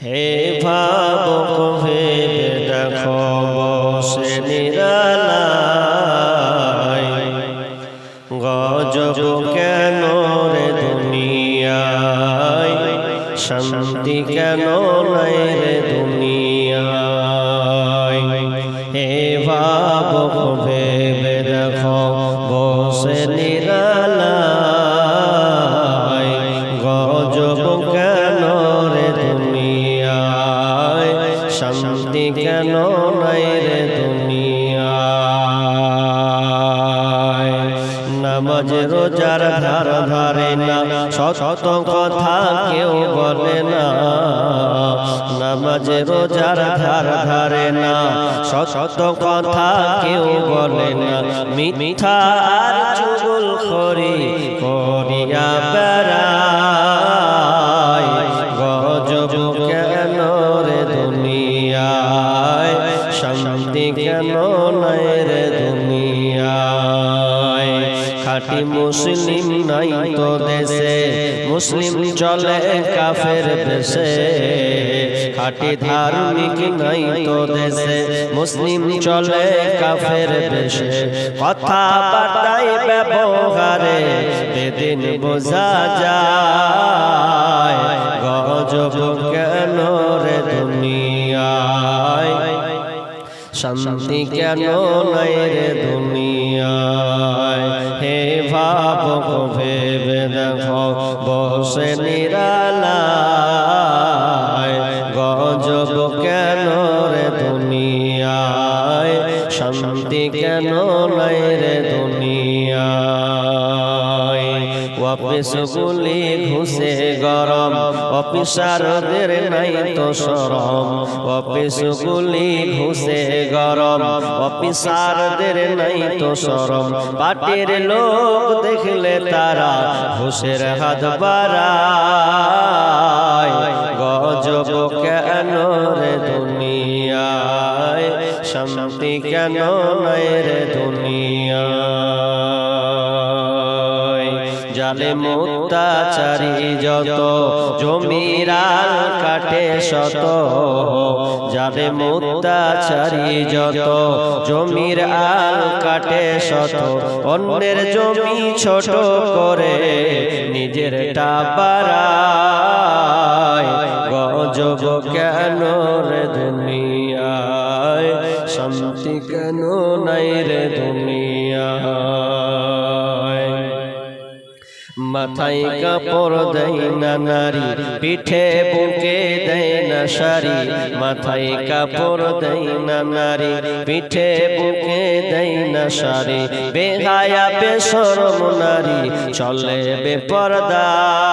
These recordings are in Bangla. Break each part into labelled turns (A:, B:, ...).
A: হে ভাবুক ভেবে দেখো বসে নিরালায়, গজব কেন রে দুনিয়ায়, শান্তি কেন নাই রে দুনিয়ায়। হে ভাবুক ভেবে দেখো বসে নিরালায়, গজব কেন রে দুনিয়ায়, শান্তি কেন নাই রে দুনিয়ায়। নামাজ রোজার ধার ধারে না, সত কথা কেউ বলে না। নামাজ রোজার ধার ধারে না, সত কথা কেউ বলে না। মিথ্যা আর চুগলখড়ি করিয়া বেড়ায়, গজব কেন রে দুনিয়ায়, শান্তি কেন নাই রে দুনিয়ায়। খাঁটি মুসলিম নাই তো দেশে, মুসলিম চলে কাফের বেশে। খাঁটি ধার্মিক নাই তো দেশে, মুসলিম চলে কাফের বেশে। কথা বার্তায় ব্যবহারে বেদিন বোঝা যায়, গজব কেন রে দুনিয়ায়, শান্তি কেন নাই রে দুনিয়ায়। হে ভাবুক ভেবে দেখো বসে নিরালায়, গজব কেন রে দুনিয়ায়, শান্তি কেন নাই রে দুনিয়ায়। অফিসগুলি ঘুষে গরম, অফিসারদের নাই তো শরম। অফিসগুলি ঘুষে গরম, অফিসারদের নাই তো শরম। পার্টির লোক দেখলে তারা ঘুষের হাত বাড়ায়, গজব কেন রে দুনিয়ায়, শান্তি কেন নাই রে দুনিয়ায়। জালেম অত্যাচারী যত, জমিরাল কাটে শত। জালেম অত্যাচারী যত, জমির আল কাটে শত। অন্যের জমি ছোট করে নিজেরটা বাড়ায়, গজব কেন রে দুনিয়ায়, শান্তি কেন নাই রে দুনিয়ায়। মাথায় কাপড় দেয় না নারী, পিঠে বুকে দেয় না শাড়ি। মাথায় কাপড় দেয় না নারী, পিঠে বুকে দেয় না শাড়ি। বেহায়া বেশরম নারী চলে বেপরদায়,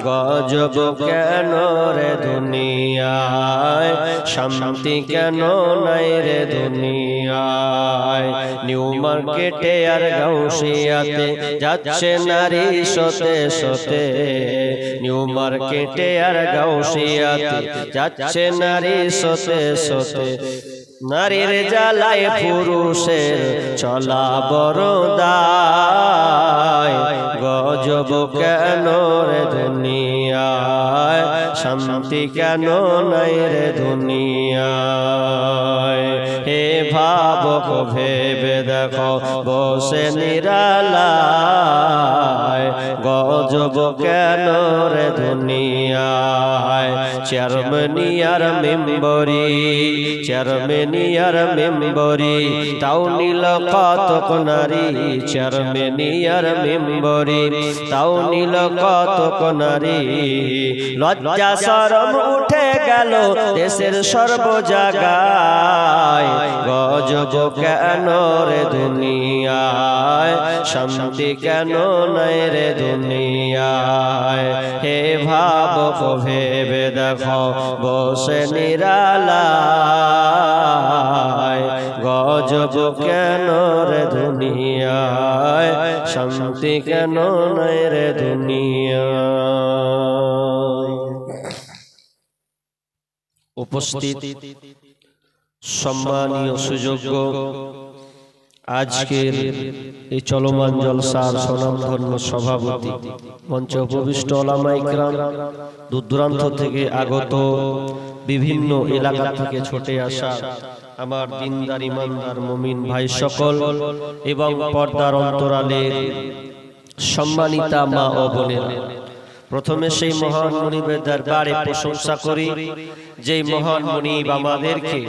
A: গজব কেন রে দুনিয়ায়, শান্তি কেন নাই রে দুনিয়ায়। নিউ মার্কেটে আর গাউসিয়াতে যাচ্ছে নারী সতে সতে। নিউ মার্কেটে আর গাউসিয়াতে যাচ্ছে নারী সতে সতে। নারীর জ্বালায় পুরুষের চলা বড় দায়, গজব কেন রে দুনিয়ায়, শান্তি কেন নাই রে দুনিয়ায়। হে ভাবুক ভেবে দেখো বসে নিরালায়, গজব কেন রে দুনিয়ায়। চেয়ারম্যানি আর মেম্বরি, চেয়ারম্যানি আর মেম্বরি, তাও নিল কতক নারী। চেয়ারম্যানি আর মেম্বরি, তাও নিল কতক নারী। লজ্জা শরম উঠে গেল দেশের সর্ব জায়গায়, গজব কেন রে দুনিয়ায়, শান্তি কেন নাই রে দুনিয়ায়। হে ভাবুক ভেবে দেখো বসে নিরালায়, গজব কেন রে দুনিয়ায়, শান্তি কেন নাই রে দুনিয়ায়। উপস্থিত সম্মানীয় সুযোগ্য আজকের এই চলমান জলসার স্বনামধন্য সভাপতি, মঞ্চে উপবিষ্ট ওলামায়ে কিরাম, দূর দূরান্ত থেকে আগত, বিভিন্ন এলাকা থেকে ছুটে আসা আমার দিনদার ইমানদার মুমিন ভাই সকল এবং পর্দার অন্তরালের সম্মানিতা মা ও বোনেরা, প্রথমে সেই মহান মুনিবের দরবারে প্রশংসা করি যেই মহান মুনিব আমাদেরকে